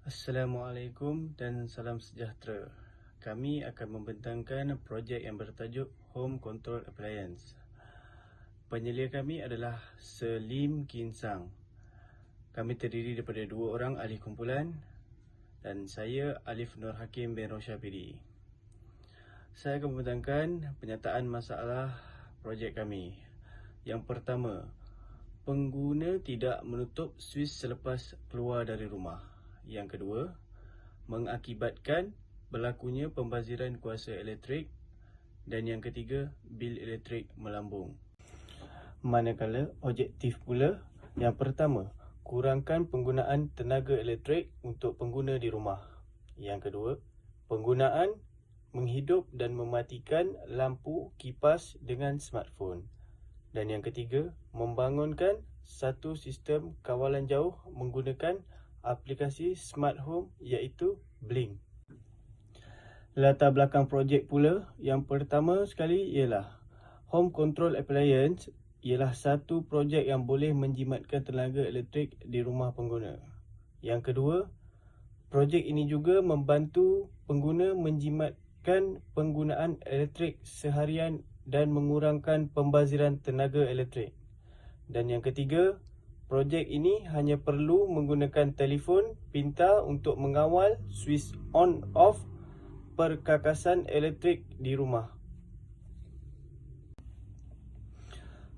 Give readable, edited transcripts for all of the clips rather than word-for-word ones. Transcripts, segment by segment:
Assalamualaikum dan salam sejahtera. Kami akan membentangkan projek yang bertajuk Home Control Appliance. Penyelia kami adalah Selim Kinsang. Kami terdiri daripada 2 orang ahli kumpulan dan saya Alif Nur Hakim bin Rosyapiri. Saya akan membentangkan penyataan masalah projek kami. Yang pertama, pengguna tidak menutup suis selepas keluar dari rumah. Yang kedua, mengakibatkan berlakunya pembaziran kuasa elektrik. Dan yang ketiga, bil elektrik melambung. Manakala objektif pula, yang pertama, kurangkan penggunaan tenaga elektrik untuk pengguna di rumah. Yang kedua, penggunaan menghidup dan mematikan lampu kipas dengan smartphone. Dan yang ketiga, membangunkan satu sistem kawalan jauh menggunakan aplikasi smart home iaitu Blink. Latar belakang projek pula, yang pertama sekali ialah Home Control Appliance ialah satu projek yang boleh menjimatkan tenaga elektrik di rumah pengguna. Yang kedua, projek ini juga membantu pengguna menjimatkan penggunaan elektrik seharian dan mengurangkan pembaziran tenaga elektrik. Dan yang ketiga, projek ini hanya perlu menggunakan telefon pintar untuk mengawal suis on-off perkakasan elektrik di rumah.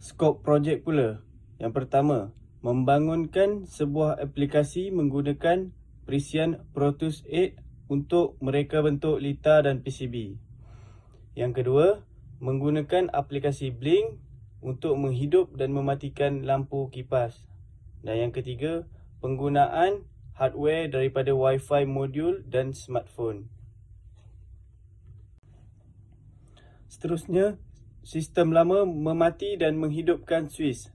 Skop projek pula. Yang pertama, membangunkan sebuah aplikasi menggunakan perisian Protus 8 untuk mereka bentuk litar dan PCB. Yang kedua, menggunakan aplikasi Blink untuk menghidup dan mematikan lampu kipas. Dan yang ketiga, penggunaan hardware daripada Wi-Fi modul dan smartphone. Seterusnya, sistem lama memati dan menghidupkan suis.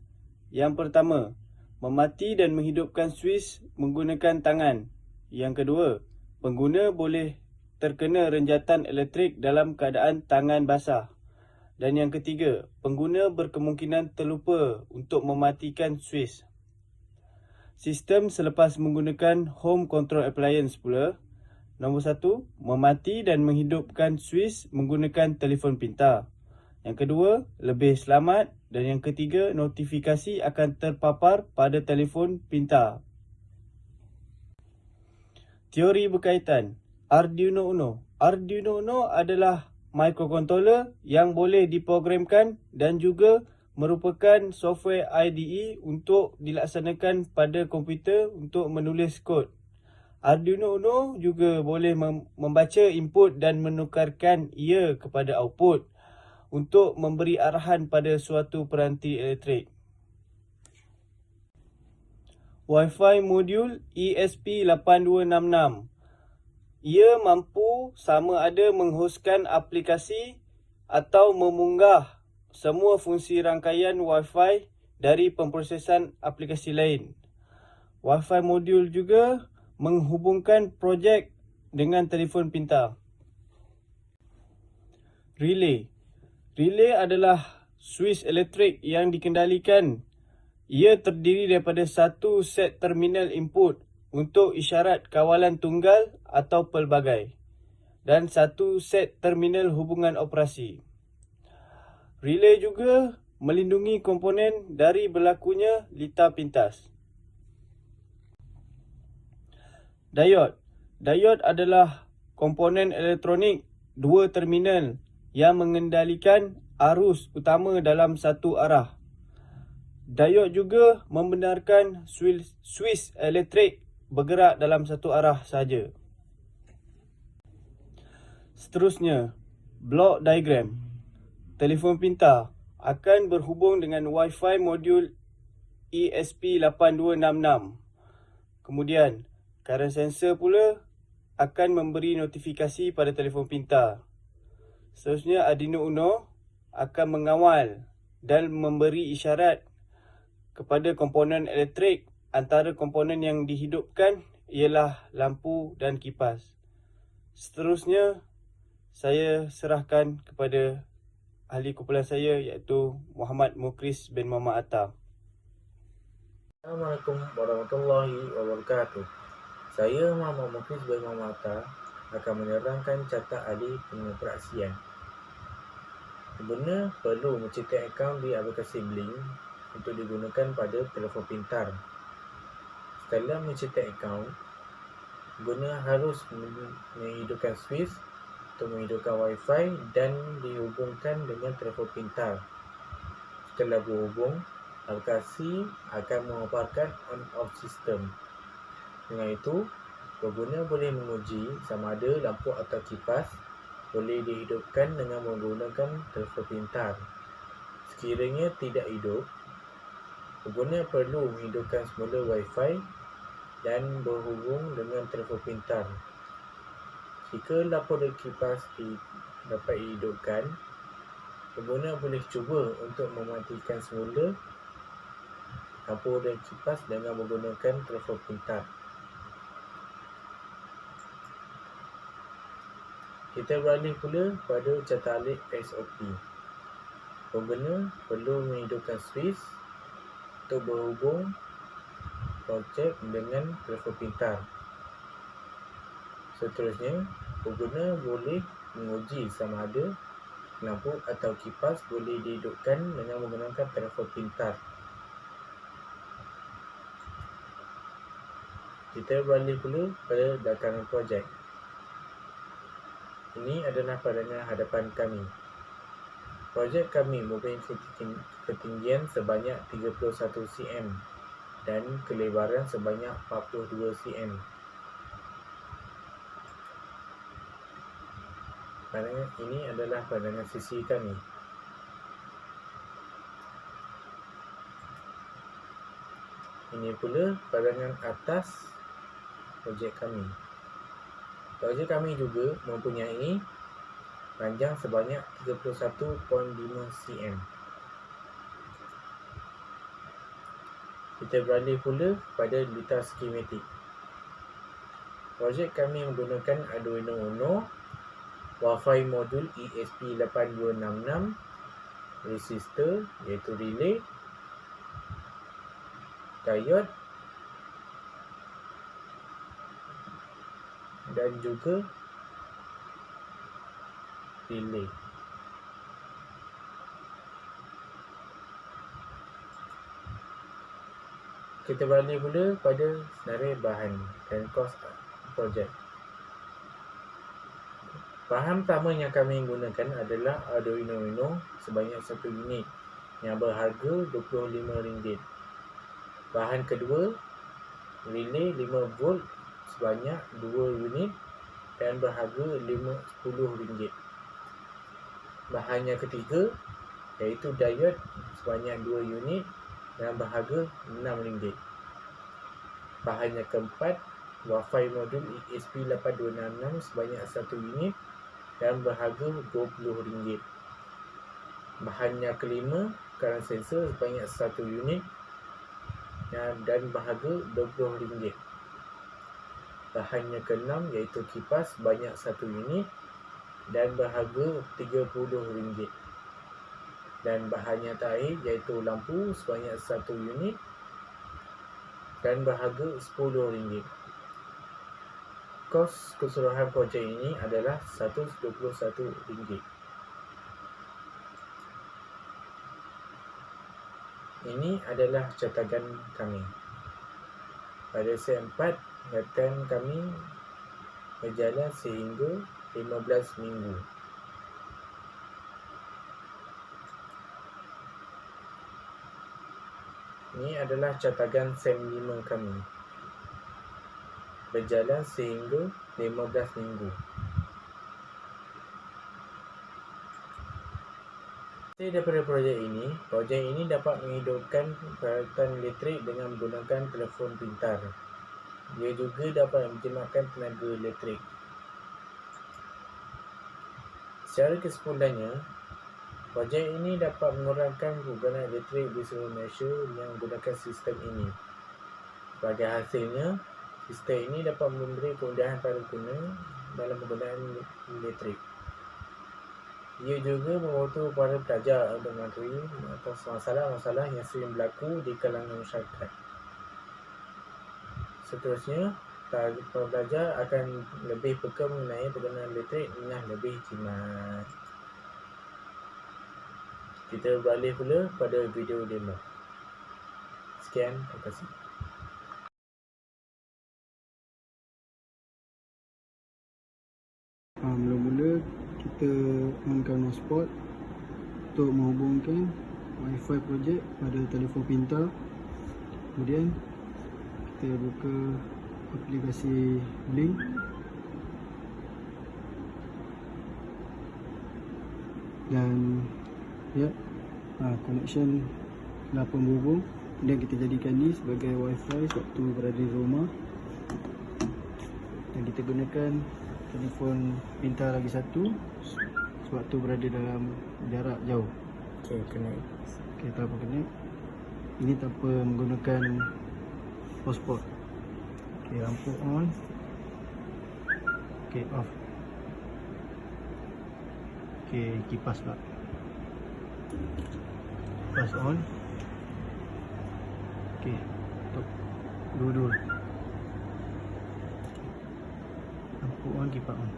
Yang pertama, memati dan menghidupkan suis menggunakan tangan. Yang kedua, pengguna boleh terkena renjatan elektrik dalam keadaan tangan basah. Dan yang ketiga, pengguna berkemungkinan terlupa untuk mematikan suis. Sistem selepas menggunakan Home Control Appliance pula. Nombor 1, memati dan menghidupkan suis menggunakan telefon pintar. Yang kedua, lebih selamat. Dan yang ketiga, notifikasi akan terpapar pada telefon pintar. Teori berkaitan. Arduino Uno. Arduino Uno adalah microcontroller yang boleh diprogramkan dan juga merupakan software IDE untuk dilaksanakan pada komputer untuk menulis kod. Arduino Uno juga boleh membaca input dan menukarkan ia kepada output untuk memberi arahan pada suatu peranti elektrik. Wi-Fi modul ESP8266. Ia mampu sama ada menghoskan aplikasi atau memunggah semua fungsi rangkaian Wi-Fi dari pemprosesan aplikasi lain. Wi-Fi modul juga menghubungkan projek dengan telefon pintar. Relay. Relay adalah suis elektrik yang dikendalikan. Ia terdiri daripada satu set terminal input untuk isyarat kawalan tunggal atau pelbagai dan satu set terminal hubungan operasi. Relay juga melindungi komponen dari berlakunya litar pintas. Diode. Diode adalah komponen elektronik 2 terminal yang mengendalikan arus utama dalam satu arah. Diode juga membenarkan suis elektrik bergerak dalam satu arah sahaja. Seterusnya, blok diagram. Telefon pintar akan berhubung dengan Wi-Fi modul ESP8266. Kemudian, current sensor pula akan memberi notifikasi pada telefon pintar. Seterusnya, Arduino Uno akan mengawal dan memberi isyarat kepada komponen elektrik. Antara komponen yang dihidupkan ialah lampu dan kipas. Seterusnya, saya serahkan kepada ahli kumpulan saya iaitu Muhammad Mukris bin Muhammad Atta. Assalamualaikum warahmatullahi wabarakatuh. Saya, Muhammad Muklis bin Muhammad Atta, akan menerangkan carta ahli pengoperasian. Pengguna perlu menciptakan akaun di aplikasi Blink untuk digunakan pada telefon pintar. Setelah menciptakan akaun, pengguna harus menghidupkan switch untuk menghidupkan Wi-Fi dan dihubungkan dengan telefon pintar. Setelah berhubung, aplikasi akan memaparkan on-off sistem. Dengan itu, pengguna boleh menguji sama ada lampu atau kipas boleh dihidupkan dengan menggunakan telefon pintar. Sekiranya tidak hidup, pengguna perlu menghidupkan semula Wi-Fi dan berhubung dengan telefon pintar. Jika lampu dan kipas dapat dihidupkan, pengguna boleh cuba untuk mematikan semula lampu dan kipas dengan menggunakan telefon pintar. Kita beralih pula pada carta ahli SOP. Pengguna perlu menghidupkan switch untuk berhubung projek dengan telefon pintar. Seterusnya, pengguna boleh menguji sama ada lampu atau kipas boleh dihidupkan dengan menggunakan telefon pintar. Kita beralih pula pada dataran projek. Ini adalah pandangan hadapan kami. Projek kami mempunyai ketinggian sebanyak 31 cm dan kelebaran sebanyak 42 cm. Pandangan ini adalah pandangan sisi kami. Ini pula pandangan atas projek kami. Projek kami juga mempunyai panjang sebanyak 31.5 cm. Kita beralih pula pada detail skematik. Projek kami menggunakan Arduino Uno, Wi-Fi modul ESP8266, resistor iaitu relay, diode dan juga relay. Kita beralih pula pada senarai bahan dan kos projek. Bahan pertama yang kami gunakan adalah Arduino Uno sebanyak 1 unit yang berharga RM25. Bahan kedua, relay 5V sebanyak 2 unit dan berharga RM10. Bahan yang ketiga iaitu diode sebanyak 2 unit dan berharga RM6. Bahan yang keempat, Wi-Fi modul ESP8266 sebanyak 1 unit dan berharga RM20. Bahan yang kelima, current sensor sebanyak 1 unit dan berharga RM20. Bahan yang keenam iaitu kipas sebanyak 1 unit dan berharga RM30. Dan bahan yang terakhir iaitu lampu sebanyak 1 unit dan berharga RM10. Kos keseluruhan projek ini adalah RM121. Ini adalah catakan kami. Pada set 4, latihan kami berjalan sehingga 15 minggu. Ini adalah catakan SEM 5 kami. Berjalan sehingga 15 minggu. Daripada projek ini dapat menghidupkan peralatan elektrik dengan menggunakan telefon pintar. Dia juga dapat menjimatkan tenaga elektrik. Secara kesimpulannya, projek ini dapat mengurangkan keguguran elektrik di seluruh Malaysia yang menggunakan sistem ini. Sebagai hasilnya, sistem ini dapat memberi kemudahan pada pengguna dalam penggunaan elektrik. Ia juga membantu para pelajar untuk mengetahui atas masalah-masalah yang sering berlaku di kalangan masyarakat. Seterusnya, pembelajar akan lebih peka mengenai penggunaan elektrik dengan lebih jimat. Kita beralih pula pada video demo. Sekian, terima kasih. Mula-mula kita onkan hotspot untuk menghubungkan Wi-Fi projek pada telefon pintar. Kemudian kita buka aplikasi Blink. Dan ya, connection dah pun berhubung. Dan kita jadikan ni sebagai Wi-Fi sewaktu berada di rumah. Dan kita gunakan telefon pintar lagi satu sewaktu berada dalam jarak jauh. Okay, connect. Okay, tanpa connect. Ini tanpa menggunakan hotspot. Okay, lampu on. Okay, off. Okay, kipas pula. Kipas on. Okay, untuk dua-dua. Lampu on, kipas on.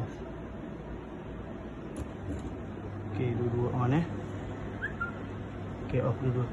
Off. Okay, dua-dua on Okay, off dua-dua.